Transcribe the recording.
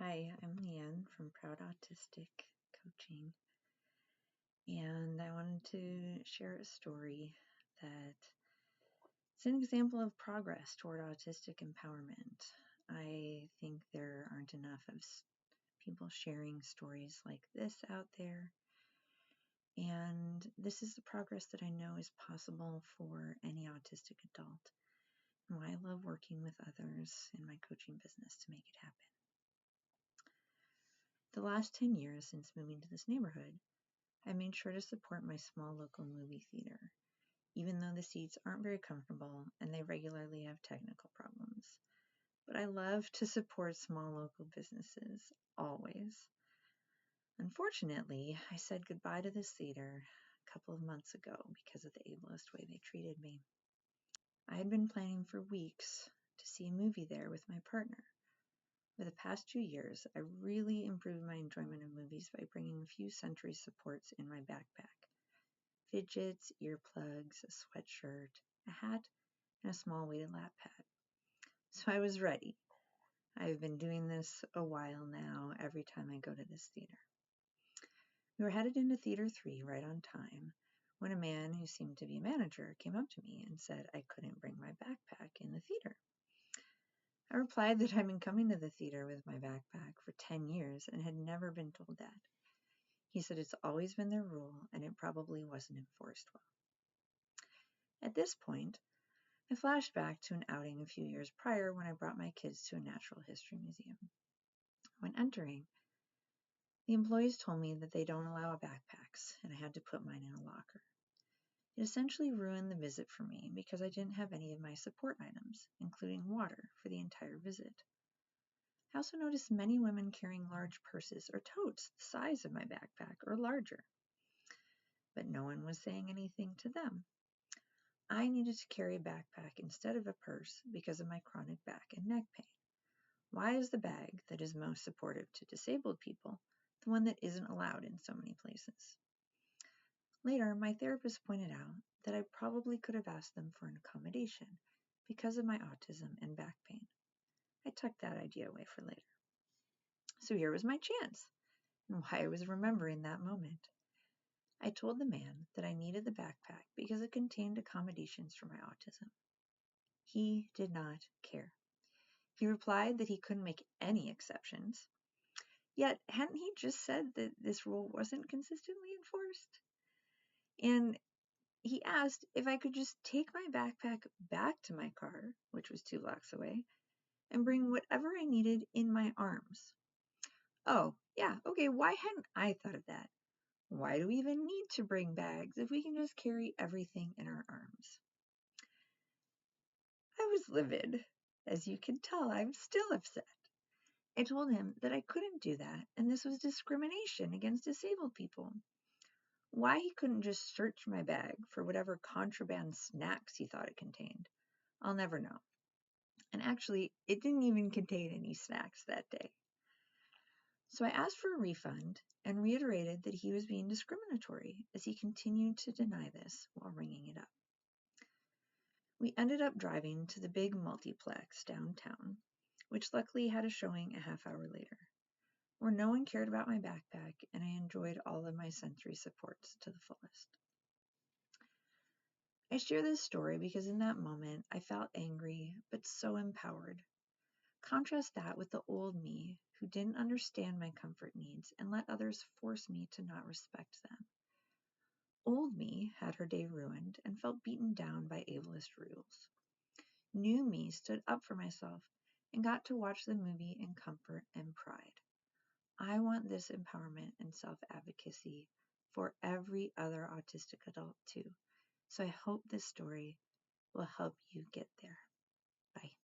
Hi, I'm Leanne from Proud-autistic-coaching, and I wanted to share a story that it's an example of progress toward autistic empowerment. I think there aren't enough of people sharing stories like this out there, and this is the progress that I know is possible for any autistic adult, and why I love working with others in my coaching business to make it happen. The last 10 years since moving to this neighborhood, I made sure to support my small local movie theater, even though the seats aren't very comfortable and they regularly have technical problems. But I love to support small local businesses, always. Unfortunately, I said goodbye to this theater a couple of months ago because of the ableist way they treated me. I had been planning for weeks to see a movie there with my partner. For the past 2 years, I really improved my enjoyment of movies by bringing a few sensory supports in my backpack. Fidgets, earplugs, a sweatshirt, a hat, and a small weighted lap pad. So I was ready. I've been doing this a while now, every time I go to this theater. We were headed into Theater 3 right on time when a man who seemed to be a manager came up to me and said I couldn't bring my backpack in the theater. I replied that I'd been coming to the theater with my backpack for 10 years and had never been told that. He said it's always been their rule and it probably wasn't enforced well. At this point, I flashed back to an outing a few years prior when I brought my kids to a natural history museum. When entering, the employees told me that they don't allow backpacks, and I had to put mine in a locker. It essentially ruined the visit for me because I didn't have any of my support items, including water, for the entire visit. I also noticed many women carrying large purses or totes the size of my backpack or larger, but no one was saying anything to them. I needed to carry a backpack instead of a purse because of my chronic back and neck pain. Why is the bag that is most supportive to disabled people the one that isn't allowed in so many places? Later, my therapist pointed out that I probably could have asked them for an accommodation because of my autism and back pain. I tucked that idea away for later. So here was my chance, and why I was remembering that moment. I told the man that I needed the backpack because it contained accommodations for my autism. He did not care. He replied that he couldn't make any exceptions. Yet, hadn't he just said that this rule wasn't consistently enforced? And he asked if I could just take my backpack back to my car, which was 2 blocks away, and bring whatever I needed in my arms. Oh, yeah, okay, why hadn't I thought of that? Why do we even need to bring bags if we can just carry everything in our arms? I was livid. As you can tell, I'm still upset. I told him that I couldn't do that, and this was discrimination against disabled people. Why he couldn't just search my bag for whatever contraband snacks he thought it contained, I'll never know. And actually, it didn't even contain any snacks that day. So I asked for a refund and reiterated that he was being discriminatory as he continued to deny this while ringing it up. We ended up driving to the big multiplex downtown, which luckily had a showing a half hour later, where no one cared about my backpack and I enjoyed all of my sensory supports to the fullest. I share this story because in that moment I felt angry but so empowered. Contrast that with the old me who didn't understand my comfort needs and let others force me to not respect them. Old me had her day ruined and felt beaten down by ableist rules. New me stood up for myself and got to watch the movie in comfort and pride. I want this empowerment and self-advocacy for every other autistic adult too. So I hope this story will help you get there. Bye.